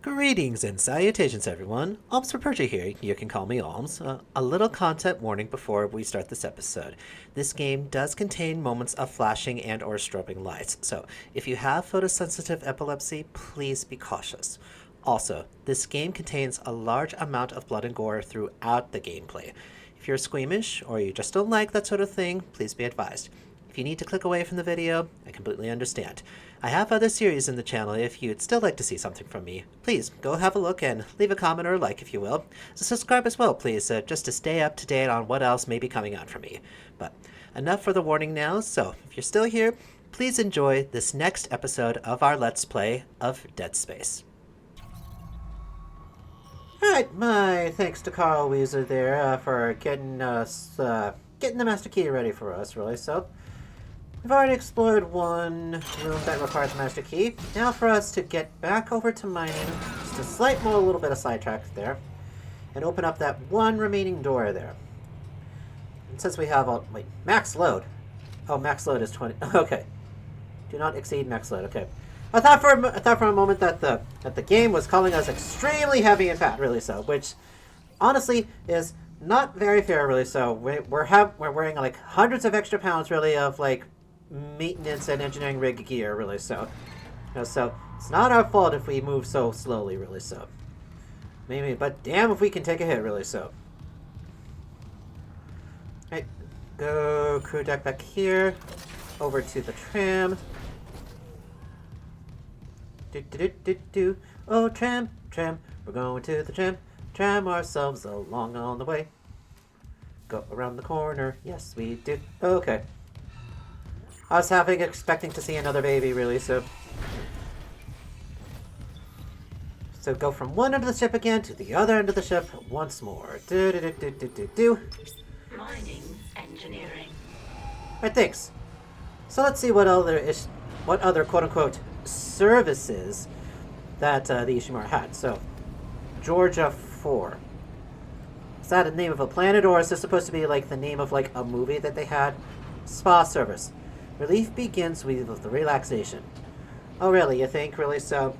Greetings and salutations, everyone. Alms for Persia here. You can call me Alms. A little content warning before we start this episode. This game does contain moments of flashing and or strobing lights, so if you have photosensitive epilepsy, please be cautious. Also, this game contains a large amount of blood and gore throughout the gameplay. If you're squeamish or you just don't like that sort of thing, please be advised. If you need to click away from the video, I completely understand. I have other series in the channel if you'd still like to see something from me. Please, go have a look and leave a comment or a like if you will. So subscribe as well, please, just to stay up to date on what else may be coming out from me. But enough for the warning now, so if you're still here, please enjoy this next episode of our Let's Play of Dead Space. Alright, my thanks to Carl Weezer there for getting us, getting the master key ready for us, really, so... We've already explored one room that requires a master key. Now for us to get back over to mining, just a little bit of sidetrack there, and open up that one remaining door there. And since we have max load. Oh, max load is 20. Okay. Do not exceed max load. Okay. I thought for a moment that the game was calling us extremely heavy and fat, really so, which honestly is not very fair, really so. We're wearing like hundreds of extra pounds, really, of like maintenance and engineering rig gear, really so. So it's not our fault if we move so slowly, really so. Maybe, but damn if we can take a hit, really so. Right, go crew deck back here, over to the tram. Oh, tram, we're going to the tram ourselves along on the way. Go around the corner, yes we do. Okay. I was expecting to see another baby, really, so... So go from one end of the ship again to the other end of the ship once more. Mining engineering. Alright, thanks. So let's see what other quote-unquote services that the Ishimura had. So, Georgia 4. Is that the name of a planet, or is this supposed to be like the name of like a movie that they had? Spa service. Relief begins with the relaxation. Oh really, you think? Really? So,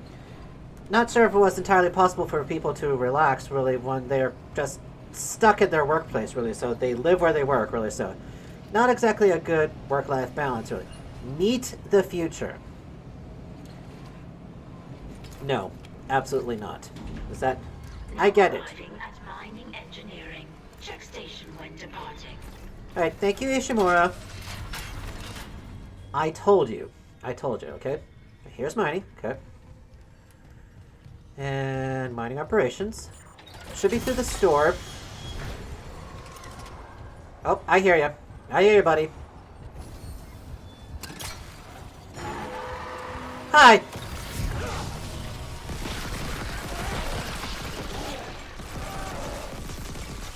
not sure if it was entirely possible for people to relax, really, when they're just stuck in their workplace, really. So, they live where they work, really. So, not exactly a good work-life balance, really. Meet the future. No, absolutely not. Is that... I get it. Arriving at mining engineering. Check station when departing. Alright, thank you, Ishimura. I told you, okay? Here's mining, okay? And mining operations. Should be through the store. Oh, I hear you. I hear you, buddy. Hi!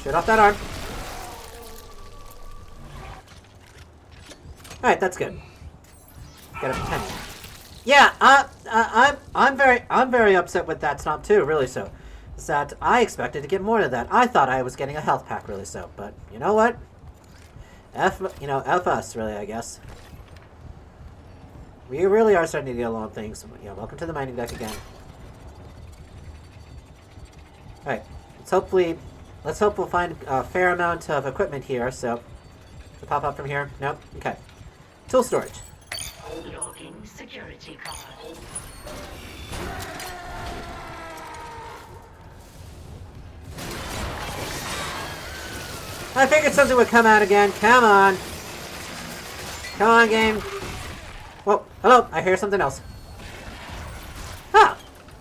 Shoot off that arm. Alright, that's good. Get a penny. Yeah, I'm very upset with that stomp too, really so. Is that I expected to get more than that. I thought I was getting a health pack, really so, but you know what? F us, really, I guess. We really are starting to get along things. Yeah, welcome to the mining deck again. Alright, let's hope we'll find a fair amount of equipment here, so... To pop up from here? Nope? Okay. Tool storage. Logging security card. I figured something would come out again. Come on. Come on, game. Whoa, hello. I hear something else. Ah!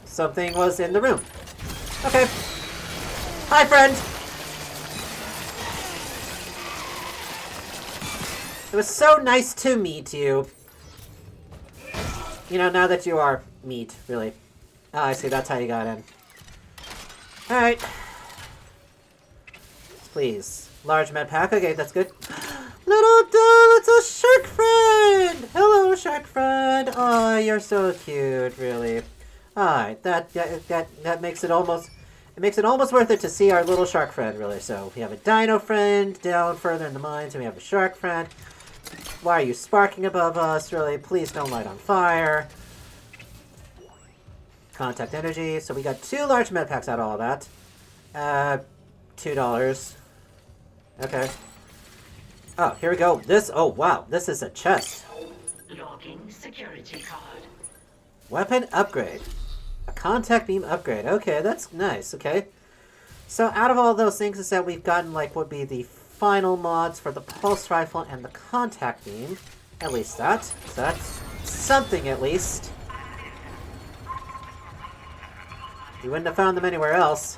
Something was in the room. Okay. Hi, friend. It was so nice to meet you. You know, now that you are meat, really. Oh, I see. That's how you got in. Alright. Please. Large med pack. Okay, that's good. Little shark friend! Hello, shark friend. Oh, you're so cute, really. Alright, that makes it almost... It makes it almost worth it to see our little shark friend, really. So, we have a dino friend down further in the mines, and we have a shark friend. Why are you sparking above us, really? Please don't light on fire. Contact energy. So we got 2 large med packs out of all that. $2. Okay. Oh, here we go. Oh wow, this is a chest. Logging security card. Weapon upgrade. A contact beam upgrade. Okay, that's nice, okay. So out of all those things is that we've gotten like would be the final mods for the pulse rifle and the contact beam. At least that. So that's something at least. You wouldn't have found them anywhere else.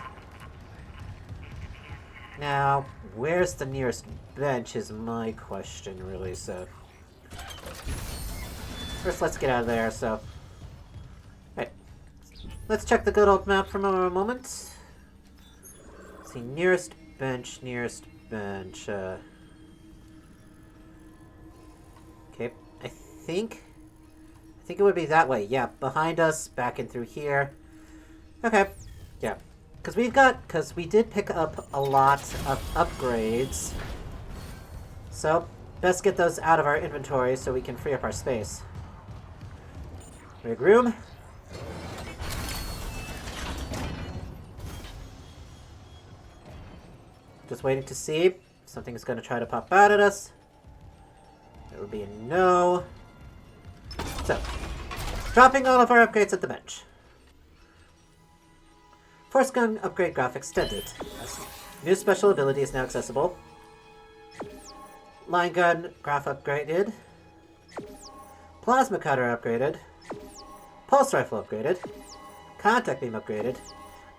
Now, where's the nearest bench is my question, really, so... First, let's get out of there, so... Right. Let's check the good old map for a moment. Let's see, nearest bench. Okay, I think it would be that way. Yeah, behind us, back in through here. Okay, yeah. Because we did pick up a lot of upgrades. So, best get those out of our inventory so we can free up our space. Rig room. Just waiting to see if something's going to try to pop out at us. There would be a no. So, dropping all of our upgrades at the bench. Force gun upgrade graph extended. New special ability is now accessible. Line gun graph upgraded. Plasma cutter upgraded. Pulse rifle upgraded. Contact beam upgraded.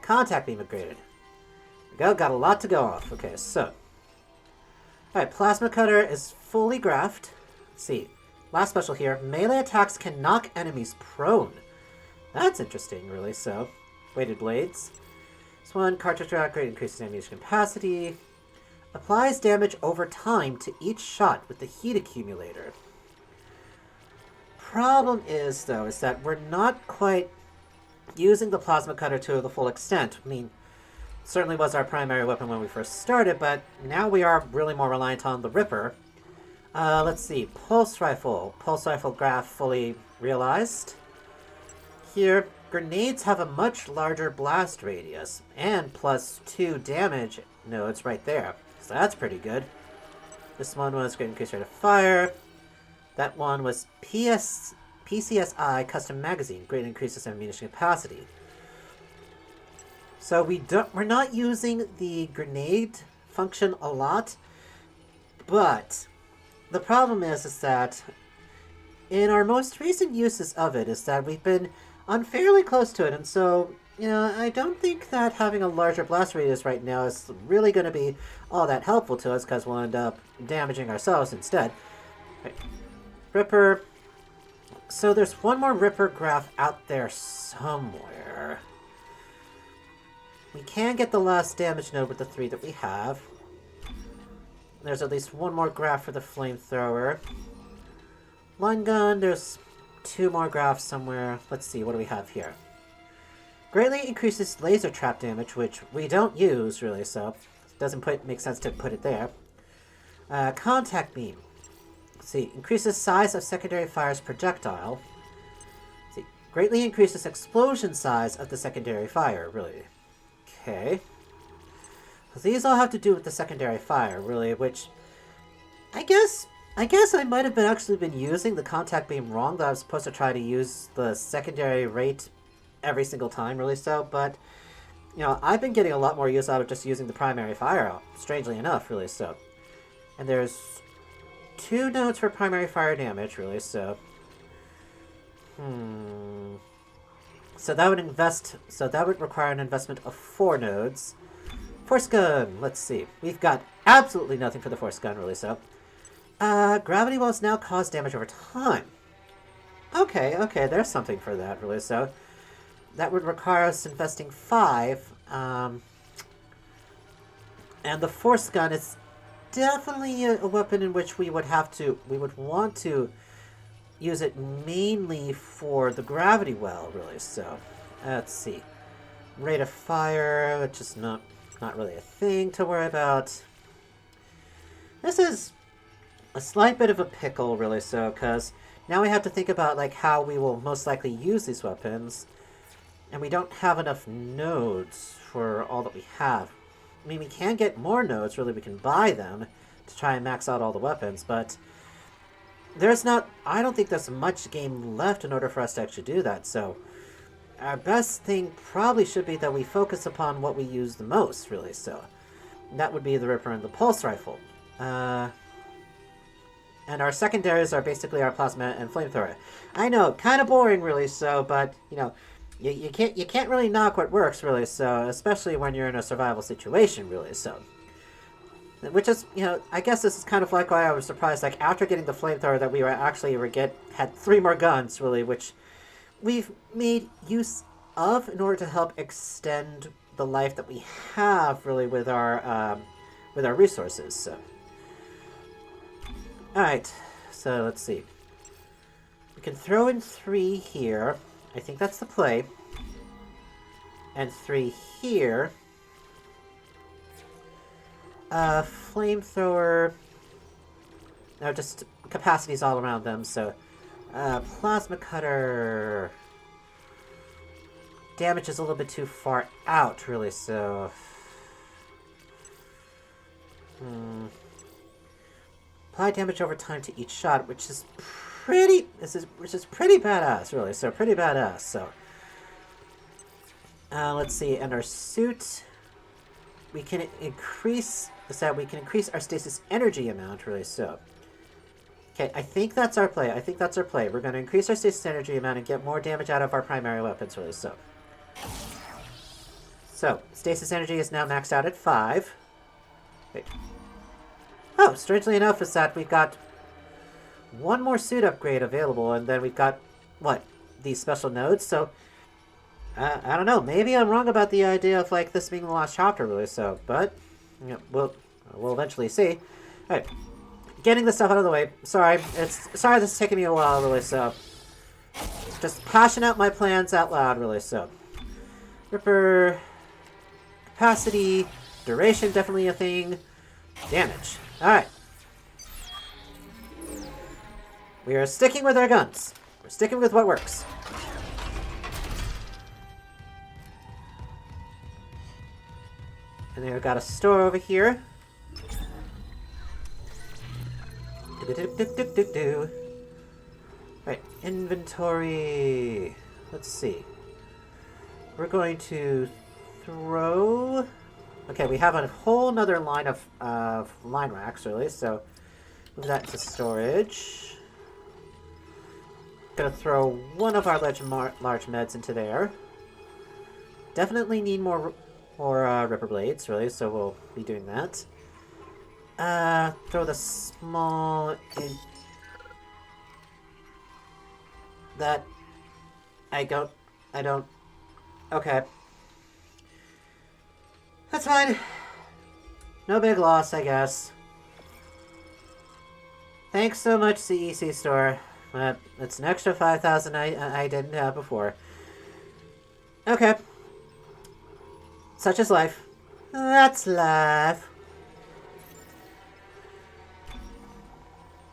Contact beam upgraded. There we go, got a lot to go off. Okay, so. Alright, plasma cutter is fully graphed. Let's see. Last special here. Melee attacks can knock enemies prone. That's interesting, really, so. Weighted blades. This one, cartridge upgrade increases ammunition capacity. Applies damage over time to each shot with the heat accumulator. Problem is, though, is that we're not quite using the plasma cutter to the full extent. I mean, certainly was our primary weapon when we first started, but now we are really more reliant on the Ripper. Let's see. Pulse rifle. Pulse rifle graph fully realized. Here, grenades have a much larger blast radius, and +2 damage nodes right there. So that's pretty good. This one was great increased rate of fire. That one was PCSI custom magazine, great increases in ammunition capacity. So we're not using the grenade function a lot, but the problem is that in our most recent uses of it is that we've been unfairly close to it, and so, you know, I don't think that having a larger blast radius right now is really going to be all that helpful to us, because we'll end up damaging ourselves instead. Right. Ripper. So there's one more Ripper graph out there somewhere. We can get the last damage node with the 3 that we have. There's at least one more graph for the flamethrower. Line gun, there's 2 more graphs somewhere. Let's see, what do we have here? Greatly increases laser trap damage, which we don't use, really, so it doesn't make sense to put it there. Contact beam. Let's see, increases size of secondary fire's projectile. Let's see, greatly increases explosion size of the secondary fire, really. Okay. So these all have to do with the secondary fire, really, which I guess I might have actually been using the contact beam wrong, that I was supposed to try to use the secondary rate every single time, really, so, but, you know, I've been getting a lot more use out of just using the primary fire, strangely enough, really, so. And there's 2 nodes for primary fire damage, really, so. So that would require an investment of 4 nodes. Force gun, let's see. We've got absolutely nothing for the force gun, really, so. Gravity wells now cause damage over time. Okay, there's something for that, really, so. That would require us investing 5. And the force gun is definitely a weapon in which we would want to use it mainly for the gravity well, really, so. Let's see. Rate of fire, which is not really a thing to worry about. This is a slight bit of a pickle, really, so, because now we have to think about, like, how we will most likely use these weapons. And we don't have enough nodes for all that we have. I mean, we can get more nodes, really. We can buy them to try and max out all the weapons, but there's not... I don't think there's much game left in order for us to actually do that, so our best thing probably should be that we focus upon what we use the most, really, so that would be the Ripper and the Pulse Rifle. And our secondaries are basically our Plasma and Flamethrower. I know, kind of boring, really, so, but, you know, you can't really knock what works, really, so, especially when you're in a survival situation, really, so. Which is, you know, I guess this is kind of like why I was surprised, like, after getting the Flamethrower that we were actually had 3 more guns, really, which we've made use of in order to help extend the life that we have, really, with our resources, so. Alright, so let's see. We can throw in 3 here. I think that's the play. And 3 here. Flamethrower. No, just capacities all around them, so. Plasma cutter. Damage is a little bit too far out, really, so. Apply damage over time to each shot, which is pretty badass, really. So pretty badass. So let's see. And our suit, we can increase our stasis energy amount, really. So okay, I think that's our play. We're going to increase our stasis energy amount and get more damage out of our primary weapons, really. So stasis energy is now maxed out at 5. Wait. Oh, strangely enough is that we've got 1 more suit upgrade available, and then we've got, what, these special nodes, so, I don't know, maybe I'm wrong about the idea of, like, this being the last chapter, really, so, but, you know, we'll eventually see. Alright, getting this stuff out of the way, sorry this is taking me a while, really, so, just hashing out my plans out loud, really, so. Ripper, capacity, duration, definitely a thing, damage. Alright. We are sticking with our guns. We're sticking with what works. And then we've got a store over here. Right, inventory. Let's see. We're going to throw... Okay, we have a whole nother line of line racks, really, so move that to storage. Gonna throw one of our large meds into there. Definitely need more Ripper Blades, really, so we'll be doing that. Throw the small in... That... I don't... Okay. That's fine. No big loss, I guess. Thanks so much, CEC Store. It's an extra 5,000 I didn't have before. Okay. Such is life. That's life.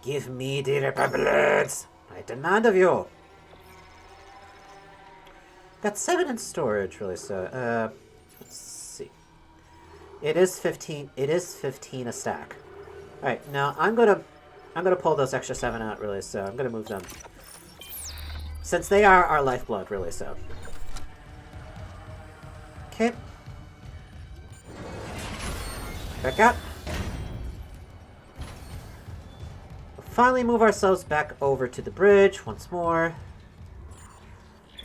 Give me the Ripper Blades. I demand of you. Got 7 in storage, really, so, let's see. It is 15 a stack. Alright, now I'm gonna pull those extra 7 out, really, so I'm gonna move them. Since they are our lifeblood, really, so. Okay. Back up. We'll finally move ourselves back over to the bridge once more.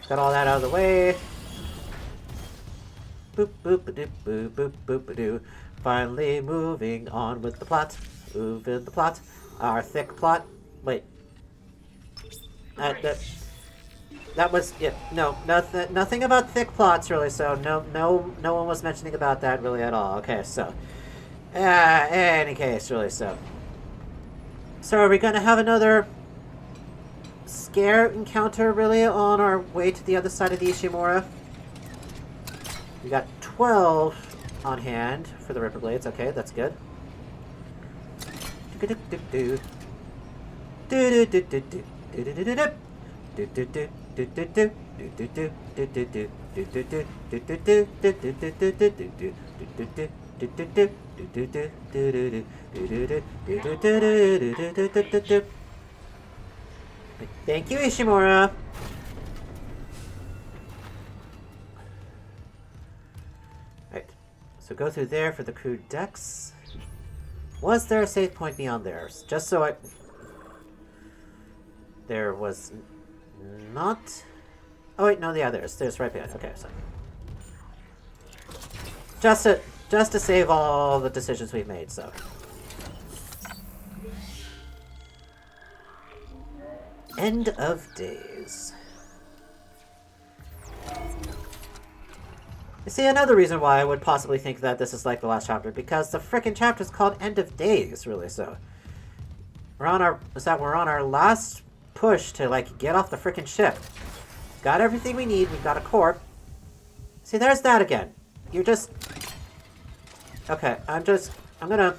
Got all that out of the way. Boop, boop, a doop, boop, boop, boop, a doo. Finally moving on with the plot. Moving the plot. Our thick plot. Wait. That was... Yeah, no, nothing about thick plots, really, so no one was mentioning about that, really, at all. Okay, so... any case, really, so... So are we gonna have another... scare encounter, really, on our way to the other side of the Ishimura? We got 12 on hand for the Ripper Blades. Okay, that's good. Thank you, Ishimura. Right. So go through there for the crew decks. Was there a save point beyond theirs? Just so I... There was not... Oh wait, no, yeah, there's right behind. Okay, so... Just to save all the decisions we've made, so... End of days. You see, another reason why I would possibly think that this is like the last chapter, because the frickin' chapter is called End of Days, really, so... We're on our last push to, like, get off the frickin' ship. Got everything we need, we've got a corp. See, there's that again. You're just... Okay, I'm gonna...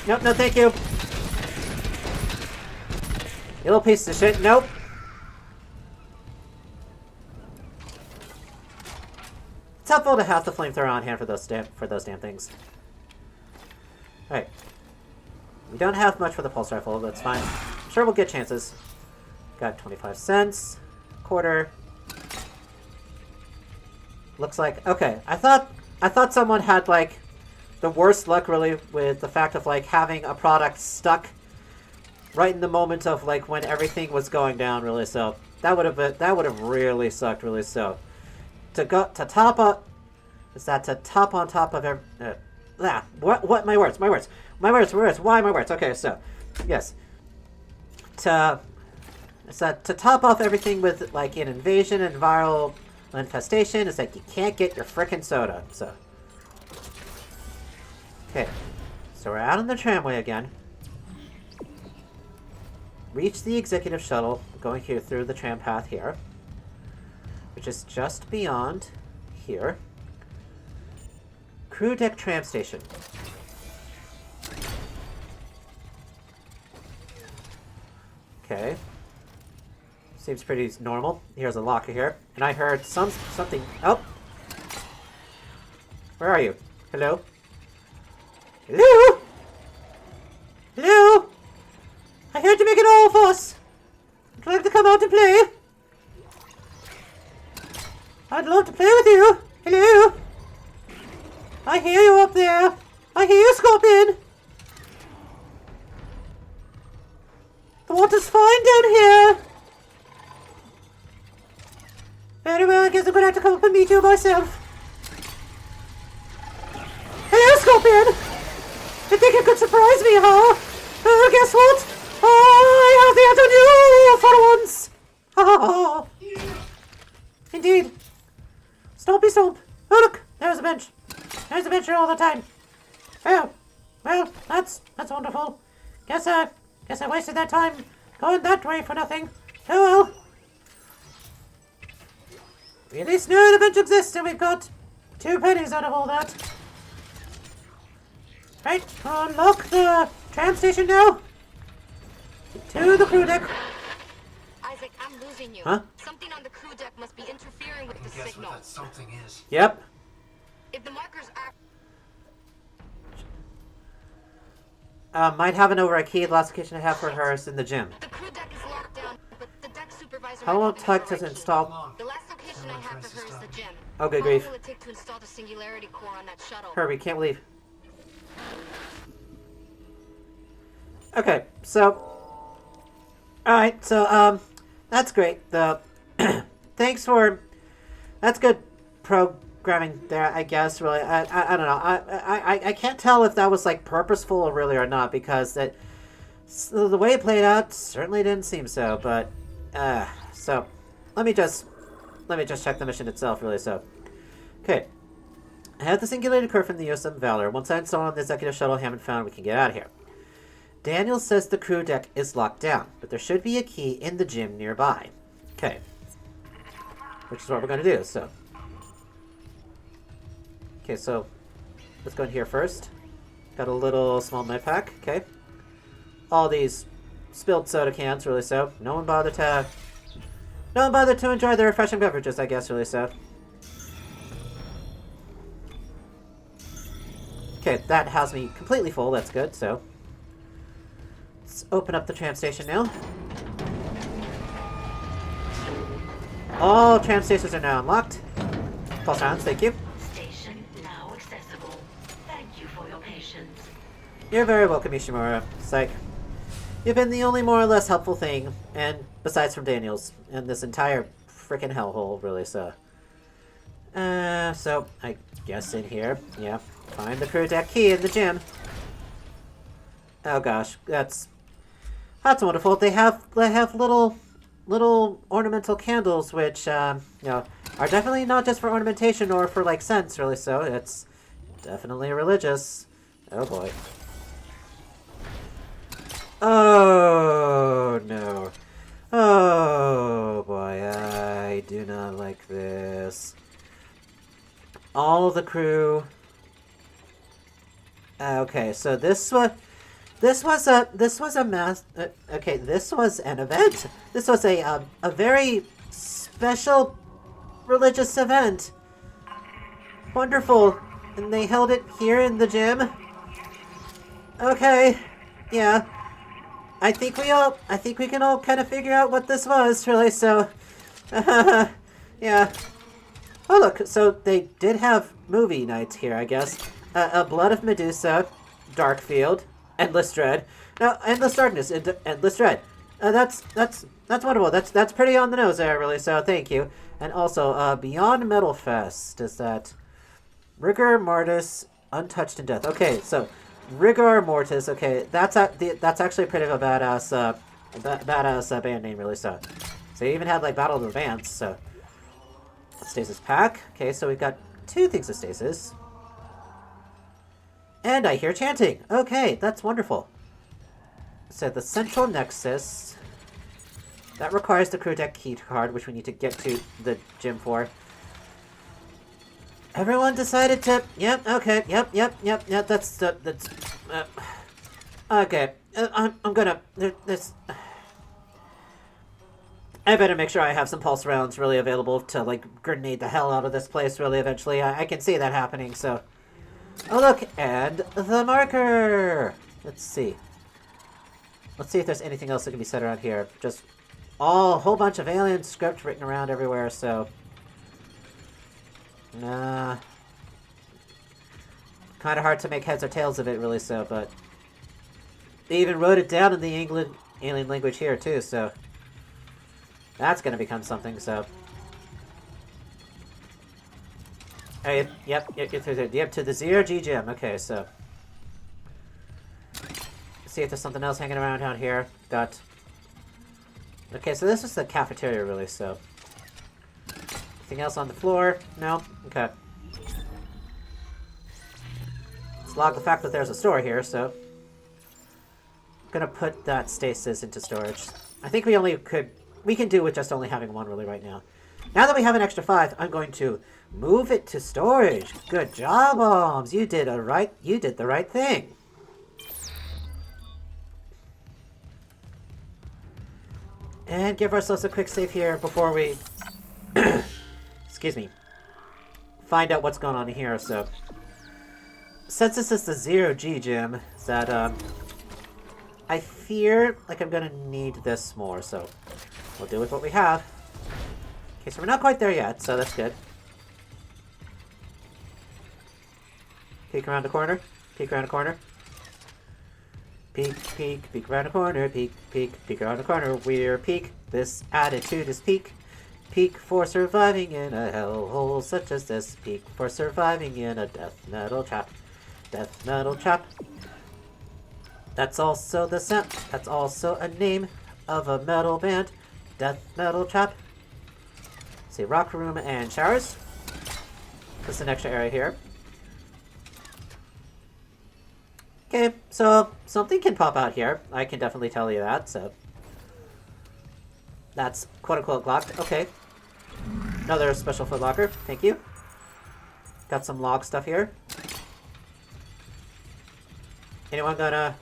Nope, no thank you. You little piece of shit, nope. It's helpful to have the flamethrower on hand for those damn things. Alright. We don't have much for the pulse rifle, that's fine. I'm sure we'll get chances. Got 25 cents. Quarter. Looks like... Okay, I thought someone had, like, the worst luck, really, with the fact of, like, having a product stuck right in the moment of, like, when everything was going down, really, so... That would have really sucked, really, so... To top up... Is that to top on top of every... What? My words. Why my words? Okay, so... Yes. To top off everything with, like, an invasion and viral infestation, it's like you can't get your frickin' soda, so... Okay. So we're out on the tramway again. Reach the executive shuttle, going here through the tram path here. Which is just beyond here. Crew deck tram station. Okay. Seems pretty normal. Here's a locker here. And I heard something... Oh! Where are you? Hello? Hello? Hello? I heard you making all of us. Would you like to come out and play? I'd love to play with you. Hello? I hear you up there. I hear you, Scorpion. The water's fine down here. Very well, I guess I'm gonna have to come up and meet you myself. Hello, Scorpion. You think you could surprise me, huh? Guess what? I have the answer you for once. Indeed. Stompy stomp. Oh look, there's a bench. There's a bench here all the time. Oh, well, that's wonderful. Guess I wasted that time going that way for nothing. Oh well. We at least know the bench exists, and we've got 2 pennies out of all that. Right, unlock the tram station now. To the crew deck. Isaac, I'm losing you. Huh? Something on the crew deck must be interfering with the Guess signal. what that something is. Yep. If the markers act... Might have an override key. The last location I have for her is in the gym. The crew deck is locked down, but the deck supervisor... How long will might it have take the to override key. install? The last location I have for her is the gym. Oh, good How long grief. will it take to install the singularity core on that shuttle? Herbie, can't leave. Okay, so... Alright, so, that's great. The... Thanks for... That's good programming there, I guess, really. I don't know. I can't tell if that was, like, purposeful really or not, because that... So the way it played out certainly didn't seem so, but... So, let me just check the mission itself, really, so... Okay. I have the singulated core from the USM Valor. Once I install on the executive shuttle Hammond found, we can get out of here. Daniel says the crew deck is locked down, but there should be a key in the gym nearby. Okay. Which is what we're going to do, so... Okay, so... Let's go in here first. Got a little small med pack. Okay. All these spilled soda cans, really so. No one bothered to enjoy the refreshing beverages, I guess, really so. Okay, that has me completely full. That's good, so. Let's open up the tram station now. All tram stations are now unlocked. Pulse rounds, thank you. Station now accessible. Thank you for your patience. You're very welcome, Ishimura. Psych. You've been the only more or less helpful thing, and besides from Daniels, in this entire frickin' hellhole, really, so. So, I guess in here, yeah. Find the crew deck key in the gym. Oh gosh, that's wonderful. They have little ornamental candles, which you know, are definitely not just for ornamentation or for like scents, really. So it's definitely religious. Oh boy. Oh no. Oh boy, I do not like this. All of the crew. Okay, so this was an event. This was a very special religious event. Wonderful. And they held it here in the gym. Okay. Yeah. I think we can all kind of figure out what this was, really, so yeah. Oh look, so they did have movie nights here, I guess. Blood of Medusa, Darkfield, Endless Dread. No, Endless Darkness, Endless Dread. That's wonderful. That's pretty on the nose there, really. So thank you. And also, Beyond Metal Fest is that Rigor Mortis, Untouched in Death. Okay, so Rigor Mortis. Okay, that's actually pretty of a badass band name, really. So they even had like Battle of the Bands. So stasis pack. Okay, so we've got 2 things of stasis. And I hear chanting. Okay, that's wonderful. So the central nexus. That requires the crew deck key card, which we need to get to the gym for. Everyone decided to... Yep, okay, yep, that's... okay, I'm gonna... This... I better make sure I have some pulse rounds really available to, like, grenade the hell out of this place, really, eventually. I can see that happening, so... Oh, look! And the marker! Let's see. Let's see if there's anything else that can be said around here. Just a whole bunch of alien script written around everywhere, so... Nah. Kind of hard to make heads or tails of it, really, so, but... They even wrote it down in the alien language here, too, so... That's gonna become something, so... Hey, yep, to the 0G gym. Okay, so... Let's see if there's something else hanging around down here. Got... Okay, so this is the cafeteria, really, so... Anything else on the floor? No? Okay. Let's log the fact that there's a store here, so... I'm gonna put that stasis into storage. I think we can do with just only having 1, really, right now. Now that we have an extra 5, I'm going to move it to storage. Good job, Alms. You did the right thing. And give ourselves a quick save here before we... excuse me. Find out what's going on here, so... Since this is the 0G gym, that, I fear like I'm gonna need this more, so... We'll do with what we have. Okay, so we're not quite there yet, so that's good. Peek around the corner. Peek around the corner. Peek, peek, peek around the corner. Peek, peek, peek around the corner. We're peek. This attitude is peek. Peek for surviving in a hellhole such as this. Peek for surviving in a death metal trap. Death metal trap. That's also the sound. That's also a name of a metal band. Death metal trap. See, rock room and showers. That's an extra area here. Okay, so something can pop out here. I can definitely tell you that, so... That's quote-unquote locked. Okay. Another special foot locker. Thank you. Got some log stuff here. Anyone gonna...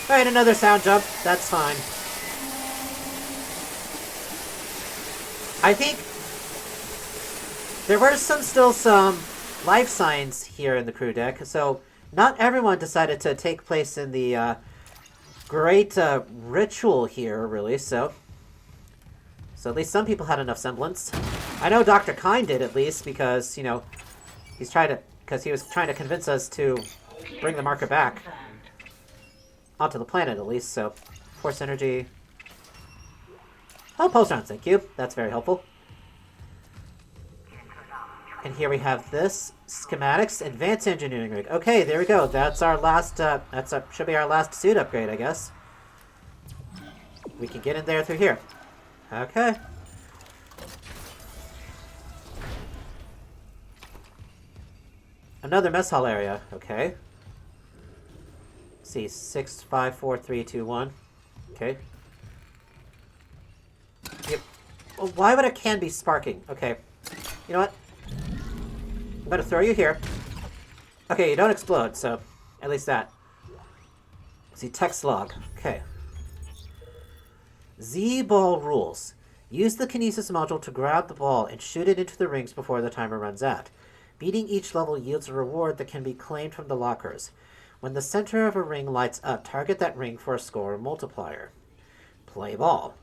Alright, another sound jump. That's fine. I think there were still some life signs here in the crew deck, so not everyone decided to take place in the great ritual here, really, so at least some people had enough semblance. I know Dr. Kine did, at least, because, you know, he was trying to convince us to bring the marker back onto the planet, at least, so force energy. Oh, post-rounds, thank you. That's very helpful. And here we have this schematics, advanced engineering rig. Okay, there we go. That's our last. Should be our last suit upgrade, I guess. We can get in there through here. Okay. Another mess hall area. Okay. Let's see, 6, 5, 4, 3, 2, 1. Okay. Yep. Well, why would a can be sparking? Okay. You know what? I'm gonna throw you here. Okay, you don't explode, so at least that. See, text log. Okay. Z-ball rules. Use the kinesis module to grab the ball and shoot it into the rings before the timer runs out. Beating each level yields a reward that can be claimed from the lockers. When the center of a ring lights up, target that ring for a score multiplier. Play ball.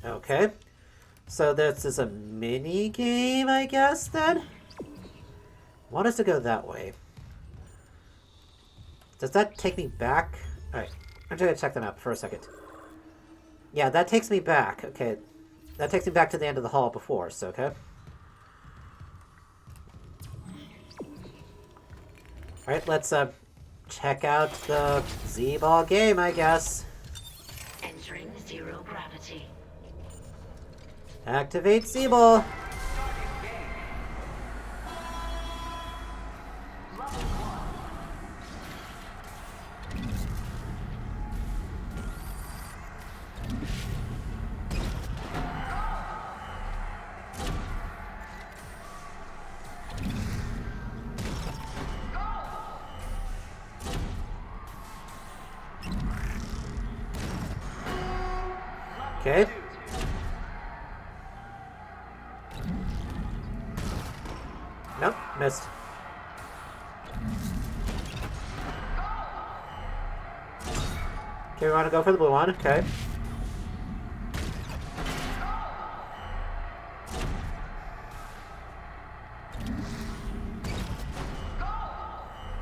Okay. So this is a mini game, I guess, then? Want us to go that way. Does that take me back? Alright, I'm just gonna check that out for a second. Yeah, that takes me back. Okay, that takes me back to the end of the hall before, so okay. Alright, let's check out the Z-ball game, I guess. Entering zero gravity. Activate Z-ball. Okay. Nope, missed. Okay, we want to go for the blue one. Okay.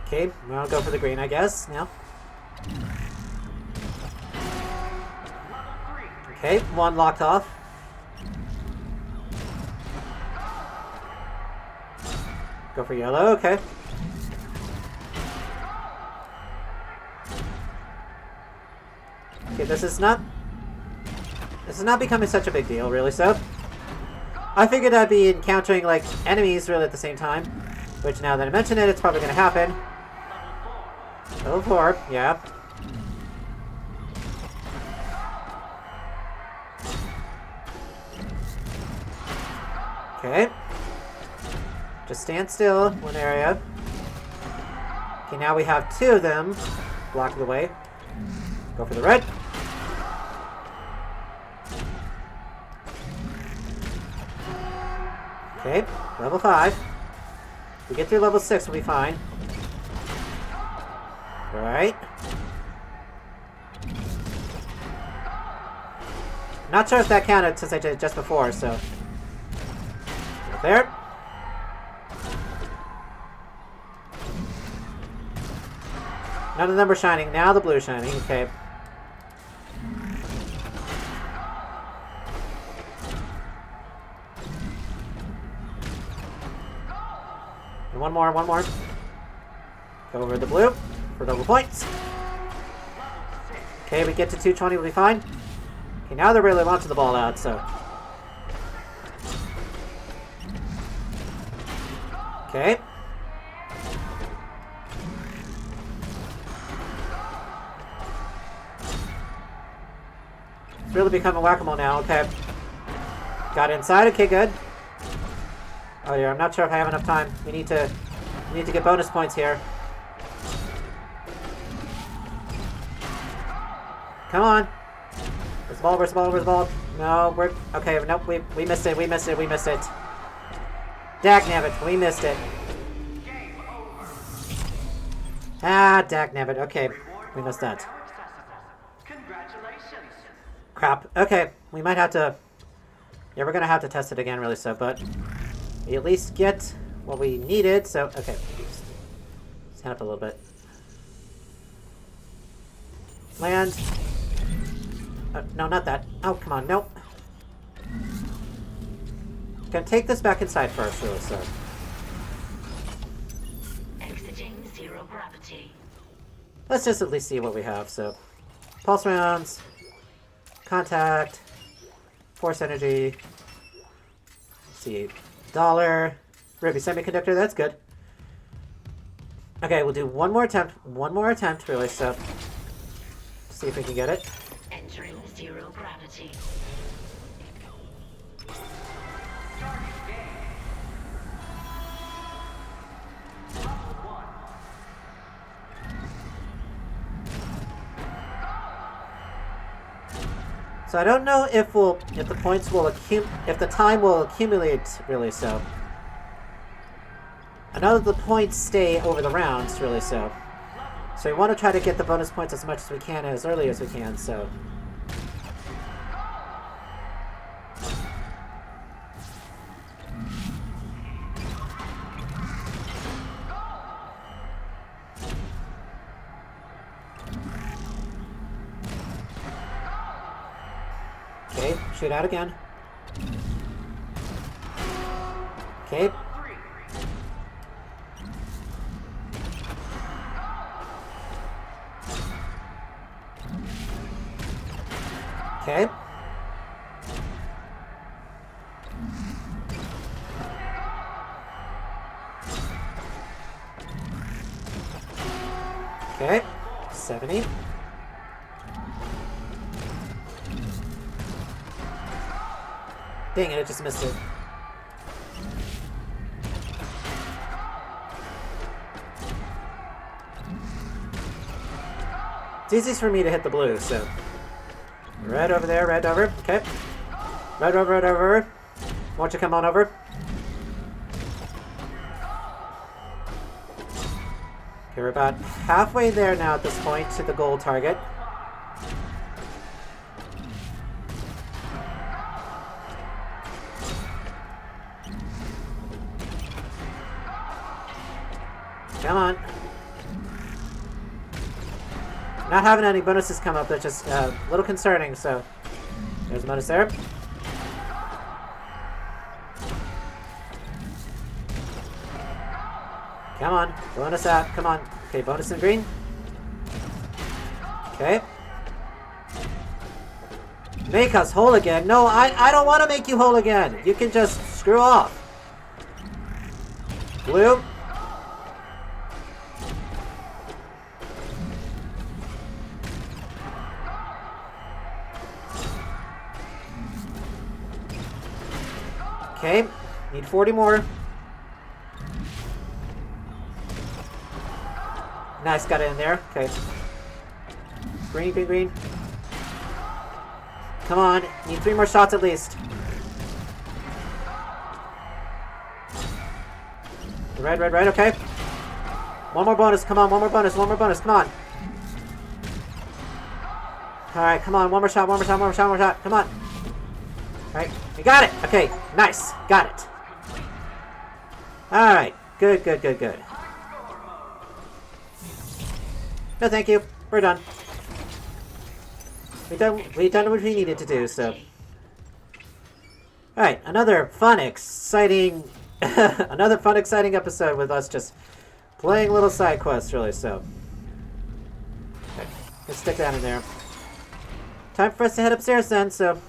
Okay, we want to go for the green, I guess, now. Okay, one locked off. Go for yellow, okay. Okay, this is not becoming such a big deal, really, so. I figured I'd be encountering, like, enemies really at the same time. Which, now that I mention it, it's probably gonna happen. Level 4, yeah. Okay. Just stand still, one area. Okay, now we have two of them blocking the way. Go for the red. Okay, level 5. If we get through level 6, we'll be fine. Alright. Not sure if that counted since I did it just before, so. Right there. None of them are shining. Now the blue shining. Okay. And one more, one more. Go over the blue for double points. Okay, we get to 220, we'll be fine. Okay, now they're really launching the ball out, so. Okay. It's really becoming whack-a-mole now, okay. Got inside, okay, good. Oh dear, I'm not sure if I have enough time. We need to get bonus points here. Come on. Where's the ball? Where's the ball? Where's the ball? No, we're... Okay, nope, we missed it, we missed it, we missed it. Dagnabbit, we missed it. Ah, dagnabbit, okay. We missed that. Crap. Okay, we might have to... Yeah, we're gonna have to test it again really so, but... We at least get what we needed, so... Okay. Stand up a little bit. Land. No, not that. Oh, come on, nope. Gonna take this back inside first, really, so... Exiting zero gravity. Let's just at least see what we have, so... Pulse rounds. Contact. Force energy. Let's see. Dollar. Ruby semiconductor, that's good. Okay, we'll do one more attempt. One more attempt, really, so... See if we can get it. Entering zero gravity. So I don't know if the points will if the time will accumulate, really, so. I know that the points stay over the rounds, really, so. So we want to try to get the bonus points as much as we can, as early as we can, so. Okay, shoot out again. Okay. Okay. Okay. 70. Dang it, I just missed it. It's easiest for me to hit the blue, so. Red over there, red over. Okay. Red over, red over. Won't you come on over? Okay, we're about halfway there now at this point to the goal target. Come on. Not having any bonuses come up, that's just a little concerning, so. There's a bonus there. Come on, bonus out, come on. Okay, bonus in green. Okay. Make us whole again. No, I don't want to make you whole again. You can just screw off. Blue. Okay, need 40 more. Nice, got it in there. Okay. Green, green, green. Come on, need 3 more shots at least. Red, red, red, okay. One more bonus, come on, one more bonus, come on. Alright, come on, one more shot, come on. Alright, we got it! Okay, nice, got it. Alright, good, good, good, good. No, thank you. We're done. We done what we needed to do, so. Alright, another fun, exciting another fun, exciting episode with us just playing little side quests, really, so. Okay, let's stick that in there. Time for us to head upstairs then, so.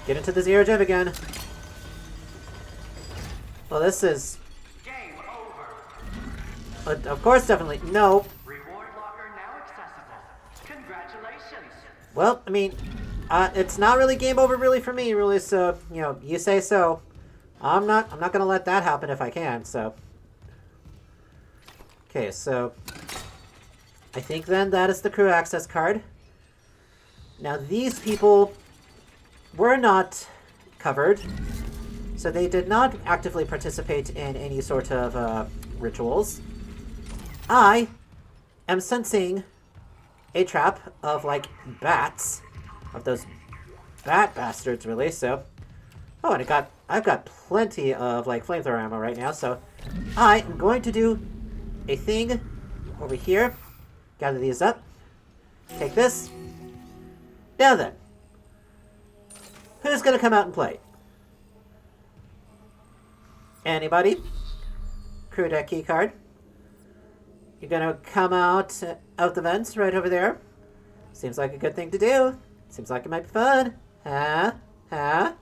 Get into the Zero Gym again. Well, this is... Game over. Of course, definitely. No. Reward locker now accessible. Congratulations. Well, I mean, it's not really game over really for me, really, so, you know, you say so. I'm not gonna let that happen if I can, so. Okay, so I think then that is the crew access card. Now these people were not covered, so they did not actively participate in any sort of rituals. I am sensing a trap of, like, bats. Of those bat bastards, really, so... Oh, and I've got plenty of, like, flamethrower ammo right now, so... I am going to do a thing over here. Gather these up. Take this. Now then. Who's gonna come out and play? Anybody? Crew deck key card. You're gonna come out the vents right over there. Seems like a good thing to do. Seems like it might be fun. Huh? Huh?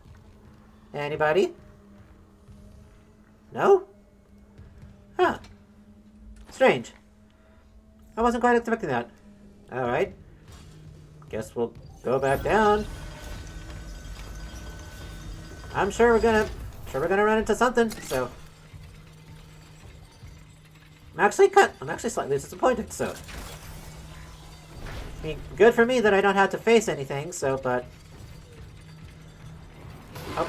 Anybody? No? Huh. Strange. I wasn't quite expecting that. Alright. Guess we'll go back down. I'm sure we're gonna run into something, so. I'm actually slightly disappointed, so. I mean, good for me that I don't have to face anything, so, but... Oh.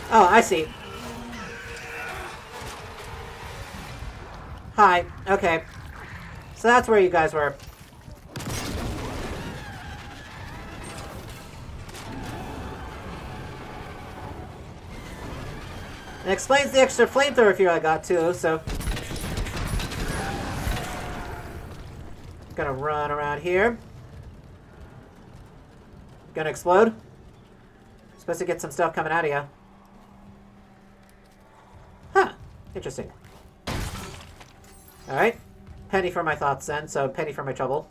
Oh, I see. Hi, okay. So that's where you guys were. It explains the extra flamethrower fuel I got too, so... Gonna run around here. Gonna explode. Supposed to get some stuff coming out of you. Huh. Interesting. Alright. Penny for my thoughts then, so penny for my trouble.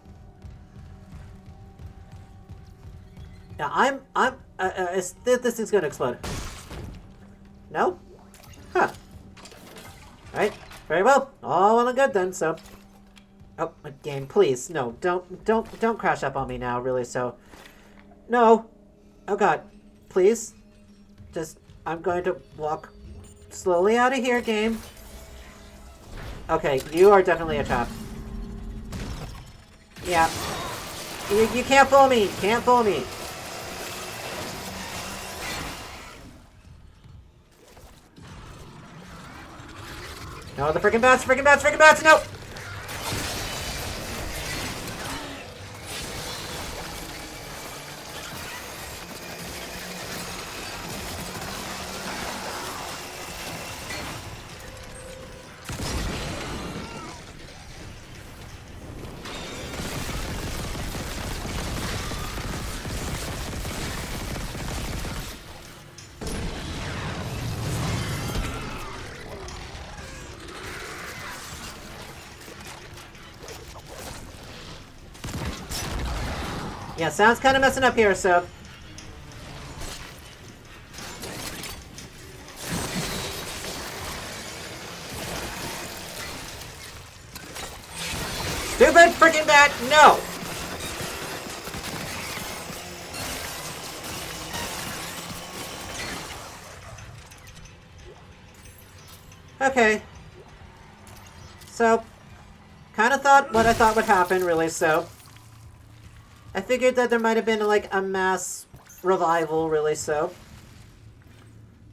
Now this thing's gonna explode. No? Huh. Alright. Very well. All well and good then, so. Oh, game, please. No, don't crash up on me now, really, so. No. Oh god. Please. Just, I'm going to walk slowly out of here, game. Okay, you are definitely a trap. Yeah. You can't fool me. Can't fool me. No, the freaking bats, no! Yeah, sound's kind of messing up here, so... Stupid freaking bat, no! Okay. So, kind of thought what I thought would happen, really, so... I figured that there might have been, like, a mass revival, really, so.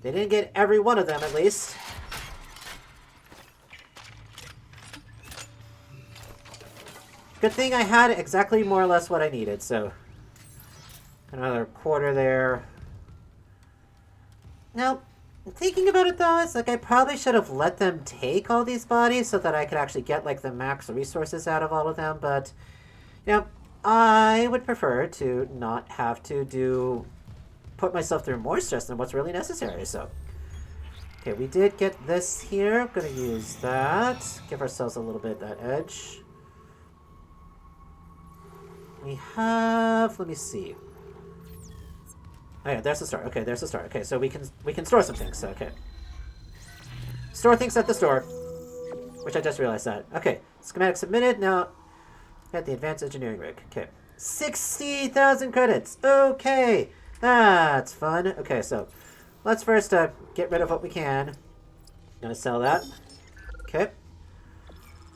They didn't get every one of them, at least. Good thing I had exactly more or less what I needed, so. Another quarter there. Now, thinking about it, though, it's like I probably should have let them take all these bodies so that I could actually get, like, the max resources out of all of them, but, you know, I would prefer to not have to put myself through more stress than what's really necessary, so. Okay, we did get this here. I'm gonna use that. Give ourselves a little bit of that edge. We have, let me see. Oh yeah, there's the start. Okay, there's the start. Okay, so we can store some things, so okay. Store things at the store. Which I just realized that. Okay, schematic submitted. Now, at the advanced engineering rig. Okay. 60,000 credits. Okay. That's fun. Okay, so let's first get rid of what we can. Gonna sell that. Okay.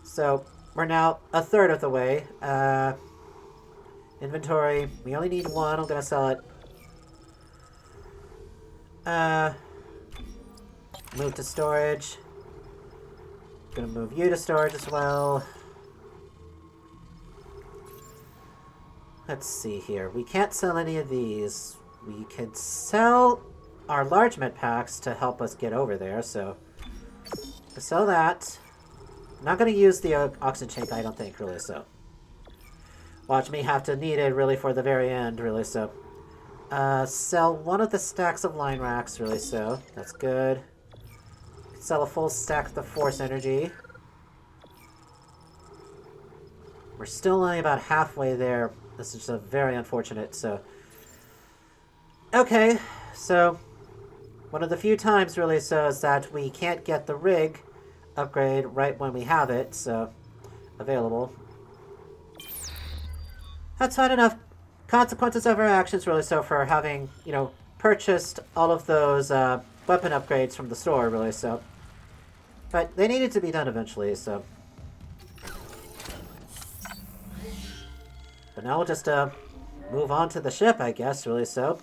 So we're now a third of the way. Inventory. We only need one. I'm gonna sell it. Move to storage. Gonna move you to storage as well. Let's see here. We can't sell any of these. We could sell our large med packs to help us get over there, so to sell that. I'm not going to use the oxygen tank, I don't think, really, so. Watch me have to need it, really, for the very end, really, so. Sell one of the stacks of line racks, really, so. That's good. Sell a full stack of the force energy. We're still only about halfway there. This is just very unfortunate, so. Okay, so one of the few times, really, so is that we can't get the rig upgrade right when we have it, so available. That's fine enough. Consequences of our actions, really, so for having, you know, purchased all of those weapon upgrades from the store, really, so. But they needed to be done eventually, so. But now we'll just move on to the ship, I guess, really, so.